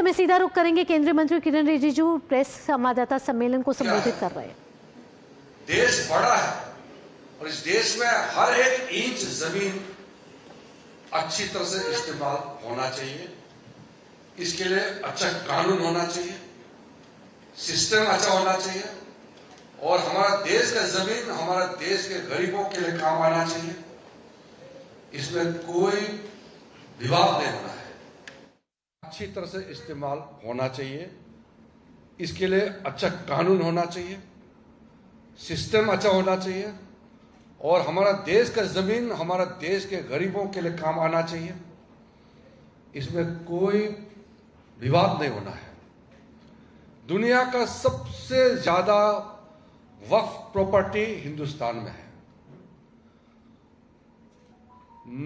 समय सीधा रुख करेंगे। केंद्रीय मंत्री किरण रिजिजू प्रेस संवाददाता सम्मेलन को संबोधित कर रहे हैं। देश बड़ा है और इस देश में हर एक इंच जमीन अच्छी तरह से इस्तेमाल होना चाहिए। इसके लिए अच्छा कानून होना चाहिए, सिस्टम अच्छा होना चाहिए और हमारा देश का जमीन हमारा देश के गरीबों के लिए काम आना चाहिए। इसमें कोई विवाद नहीं होना है, अच्छी तरह से इस्तेमाल होना चाहिए। इसके लिए अच्छा कानून होना चाहिए, सिस्टम अच्छा होना चाहिए और हमारा देश का जमीन हमारा देश के गरीबों के लिए काम आना चाहिए। इसमें कोई विवाद नहीं होना है। दुनिया का सबसे ज्यादा वक्फ प्रॉपर्टी हिंदुस्तान में है।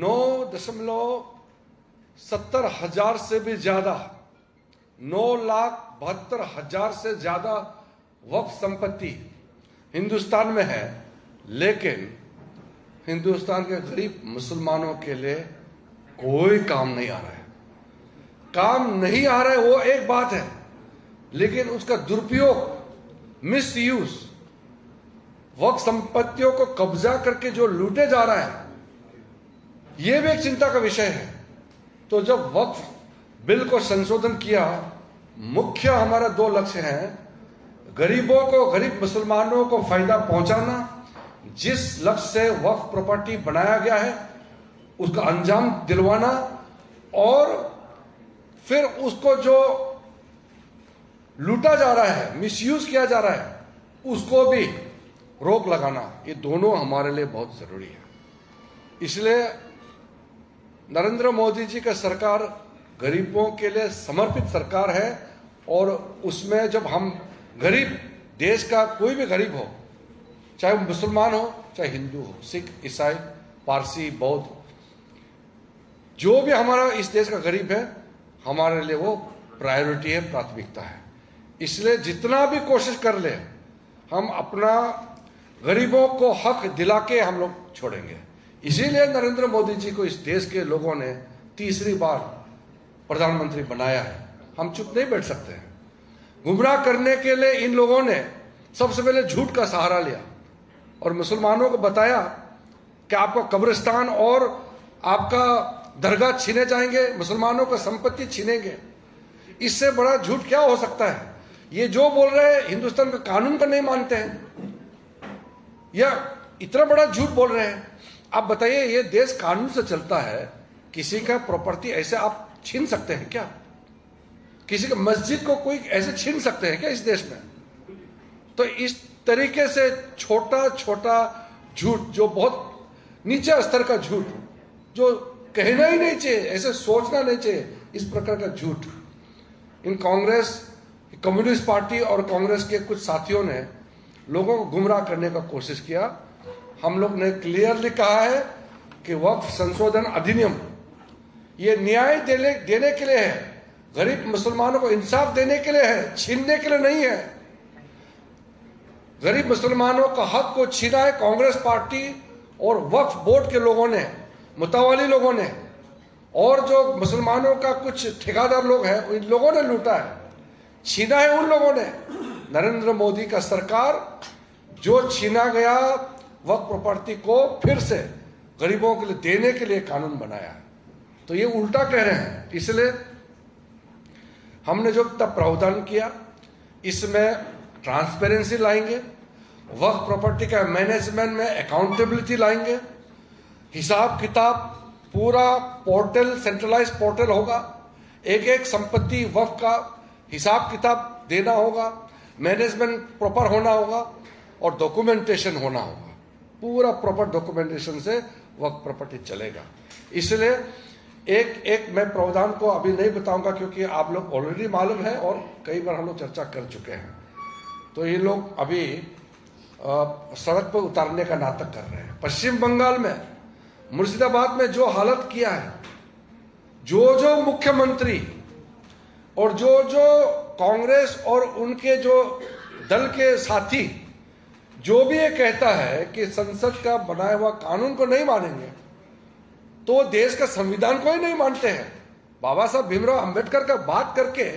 9,70,000 से भी ज्यादा 9,72,000 से ज्यादा वक्फ संपत्ति हिंदुस्तान में है, लेकिन हिंदुस्तान के गरीब मुसलमानों के लिए कोई काम नहीं आ रहा है। काम नहीं आ रहा है वो एक बात है, लेकिन उसका दुरुपयोग, मिस यूज, वक्फ संपत्तियों को कब्जा करके जो लूटे जा रहा है, यह भी एक चिंता का विषय है। तो जब वक्फ बिल को संशोधन किया, मुख्य हमारा दो लक्ष्य हैं। गरीबों को, गरीब मुसलमानों को फायदा पहुंचाना, जिस लक्ष्य से वक्फ प्रॉपर्टी बनाया गया है उसका अंजाम दिलवाना और फिर उसको जो लूटा जा रहा है, मिसयूज किया जा रहा है, उसको भी रोक लगाना। ये दोनों हमारे लिए बहुत जरूरी है। इसलिए नरेंद्र मोदी जी का सरकार गरीबों के लिए समर्पित सरकार है और उसमें जब हम गरीब, देश का कोई भी गरीब हो, चाहे वो मुसलमान हो, चाहे हिंदू हो, सिख, ईसाई, पारसी, बौद्ध, जो भी हमारा इस देश का गरीब है, हमारे लिए वो प्रायोरिटी है, प्राथमिकता है। इसलिए जितना भी कोशिश कर ले, हम अपना गरीबों को हक दिला के हम लोग छोड़ेंगे। इसीलिए नरेंद्र मोदी जी को इस देश के लोगों ने तीसरी बार प्रधानमंत्री बनाया है। हम चुप नहीं बैठ सकते हैं। गुमराह करने के लिए इन लोगों ने सबसे पहले झूठ का सहारा लिया और मुसलमानों को बताया कि आपका कब्रिस्तान और आपका दरगाह छीने जाएंगे, मुसलमानों का संपत्ति छीनेंगे। इससे बड़ा झूठ क्या हो सकता है? ये जो बोल रहे हैं हिंदुस्तान का कानून का नहीं मानते हैं, या इतना बड़ा झूठ बोल रहे हैं। आप बताइए, ये देश कानून से चलता है, किसी का प्रॉपर्टी ऐसे आप छीन सकते हैं क्या? किसी का मस्जिद को कोई ऐसे छीन सकते हैं क्या इस देश में? तो इस तरीके से छोटा छोटा झूठ, जो बहुत नीचे स्तर का झूठ, जो कहना ही नहीं चाहिए, ऐसे सोचना नहीं चाहिए, इस प्रकार का झूठ इन कांग्रेस, कम्युनिस्ट पार्टी और कांग्रेस के कुछ साथियों ने लोगों को गुमराह करने का कोशिश किया। हम लोग ने क्लियरली कहा है कि वक्फ संशोधन अधिनियम ये न्याय देने के लिए है, गरीब मुसलमानों को इंसाफ देने के लिए है, छीनने के लिए नहीं है। गरीब मुसलमानों का हक को छीना है कांग्रेस पार्टी और वक्फ बोर्ड के लोगों ने, मुतावाली लोगों ने, और जो मुसलमानों का कुछ ठेकेदार लोग हैं, इन लोगों ने लूटा है, छीना है उन लोगों ने। नरेंद्र मोदी का सरकार जो छीना गया वक्फ प्रॉपर्टी को फिर से गरीबों के लिए देने के लिए कानून बनाया है। तो ये उल्टा कह रहे हैं। इसलिए हमने जो तब प्रावधान किया, इसमें ट्रांसपेरेंसी लाएंगे, वक्फ प्रॉपर्टी का मैनेजमेंट में अकाउंटेबिलिटी लाएंगे, हिसाब किताब पूरा पोर्टल, सेंट्रलाइज पोर्टल होगा, एक एक संपत्ति वक्फ का हिसाब किताब देना होगा, मैनेजमेंट प्रॉपर होना होगा और डॉक्यूमेंटेशन होना होगा। पूरा प्रॉपर डॉक्यूमेंटेशन से वक्फ प्रॉपर्टी चलेगा। इसलिए एक एक मैं प्रावधान को अभी नहीं बताऊंगा, क्योंकि आप लोग ऑलरेडी मालूम है और कई बार हम लोग चर्चा कर चुके हैं। तो ये लोग अभी सड़क पर उतारने का नाटक कर रहे हैं। पश्चिम बंगाल में, मुर्शिदाबाद में जो हालत किया है, जो मुख्यमंत्री और जो कांग्रेस और उनके जो दल के साथी जो भी ये कहता है कि संसद का बनाया हुआ कानून को नहीं मानेंगे, तो देश का संविधान को ही नहीं मानते हैं। बाबा साहब भीमराव अंबेडकर का बात करके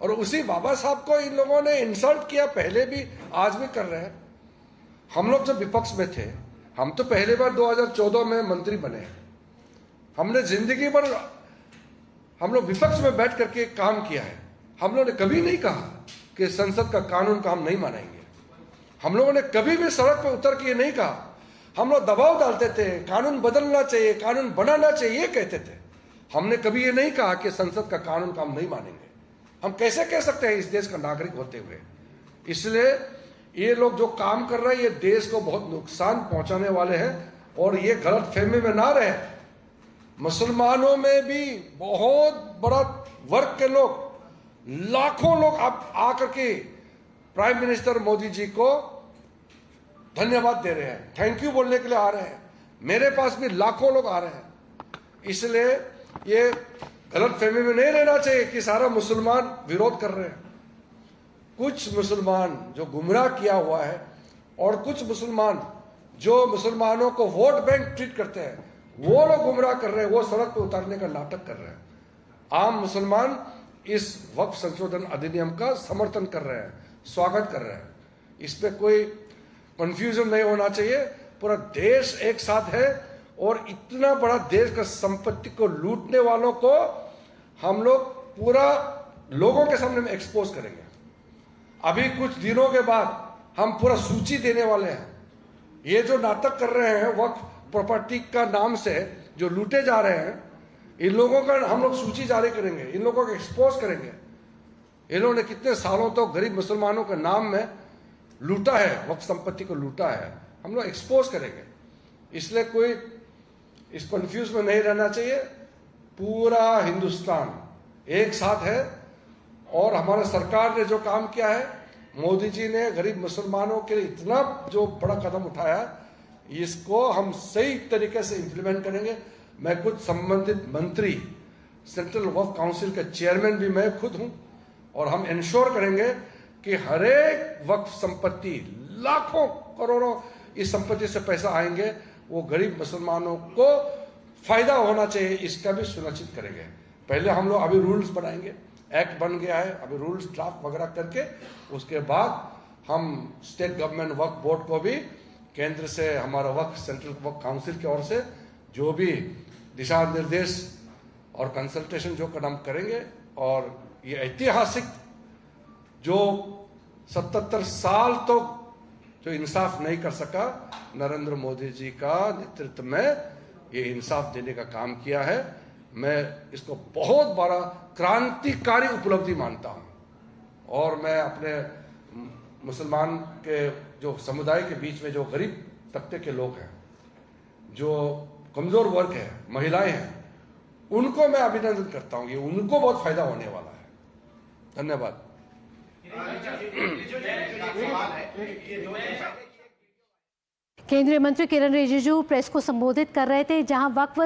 और उसी बाबा साहब को इन लोगों ने इंसल्ट किया, पहले भी आज भी कर रहे हैं। हम लोग जब विपक्ष में थे, हम तो पहली बार 2014 में मंत्री बने। हमने जिंदगी भर हम लोग विपक्ष में बैठ करके काम किया है। हम लोगों ने कभी नहीं कहा कि संसद का कानून का हम नहीं मानेंगे। हम लोगों ने कभी भी सड़क पर उतर के नहीं कहा। हम लोग दबाव डालते थे, कानून बदलना चाहिए, कानून बनाना चाहिए, ये कहते थे। हमने कभी ये नहीं कहा कि संसद का कानून का हम नहीं मानेंगे। हम कैसे कह सकते हैं इस देश का नागरिक होते हुए? इसलिए ये लोग जो काम कर रहे हैं, ये देश को बहुत नुकसान पहुंचाने वाले हैं। और ये गलत फहमी में ना रहे, मुसलमानों में भी बहुत बड़ा वर्ग के लोग, लाखों लोग आकर के प्राइम मिनिस्टर मोदी जी को धन्यवाद दे रहे हैं, थैंक यू बोलने के लिए आ रहे हैं। मेरे पास भी लाखों लोग आ रहे हैं। इसलिए ये गलत फहमी में नहीं रहना चाहिए कि सारा मुसलमान विरोध कर रहे हैं। कुछ मुसलमान जो गुमराह किया हुआ है और कुछ मुसलमान जो मुसलमानों को वोट बैंक ट्रीट करते हैं, वो लोग गुमराह कर रहे हैं, वो सड़क पर उतारने का नाटक कर रहे हैं। आम मुसलमान इस वक्फ संशोधन अधिनियम का समर्थन कर रहे हैं, स्वागत कर रहे हैं। इस पे कोई कंफ्यूजन नहीं होना चाहिए। पूरा देश एक साथ है और इतना बड़ा देश का संपत्ति को लूटने वालों को हम लोग पूरा लोगों के सामने में एक्सपोज करेंगे। अभी कुछ दिनों के बाद हम पूरा सूची देने वाले हैं। ये जो नाटक कर रहे हैं वक्फ प्रॉपर्टी का नाम से जो लूटे जा रहे हैं, इन लोगों का हम लोग सूची जारी करेंगे, इन लोगों को एक्सपोज करेंगे। इन लोगों ने कितने सालों तो गरीब मुसलमानों के नाम में लूटा है, वक्फ संपत्ति को लूटा है, हम लोग एक्सपोज करेंगे। इसलिए कोई इस कंफ्यूज में नहीं रहना चाहिए। पूरा हिंदुस्तान एक साथ है और हमारा सरकार ने जो काम किया है, मोदी जी ने गरीब मुसलमानों के लिए इतना जो बड़ा कदम उठाया, इसको हम सही तरीके से इंप्लीमेंट करेंगे। मैं खुद संबंधित मंत्री, सेंट्रल वक्फ काउंसिल का चेयरमैन भी मैं खुद हूं और हम इंश्योर करेंगे कि हर एक वक्फ संपत्ति, लाखों करोड़ों इस संपत्ति से पैसा आएंगे, वो गरीब मुसलमानों को फायदा होना चाहिए, इसका भी सुनिश्चित करेंगे। पहले हम लोग अभी रूल्स बनाएंगे, एक्ट बन गया है, अभी रूल्स ड्राफ्ट वगैरह करके उसके बाद हम स्टेट गवर्नमेंट वक्फ बोर्ड को भी केंद्र से, हमारा वक्फ सेंट्रल वक्फ काउंसिल की ओर से जो भी दिशा निर्देश और कंसल्टेशन जो कदम करेंगे, और ये ऐतिहासिक जो 77 साल तो जो इंसाफ नहीं कर सका, नरेंद्र मोदी जी का नेतृत्व में ये इंसाफ देने का काम किया है। मैं इसको बहुत बड़ा क्रांतिकारी उपलब्धि मानता हूं। और मैं अपने मुसलमान के जो समुदाय के बीच में जो गरीब तबके के लोग हैं, जो कमजोर वर्ग है, महिलाएं हैं, उनको मैं अभिनंदन करता हूं। ये उनको बहुत फायदा होने वाला है। धन्यवाद। केंद्रीय मंत्री किरण रिजिजू प्रेस को संबोधित कर रहे थे, जहां वक्फ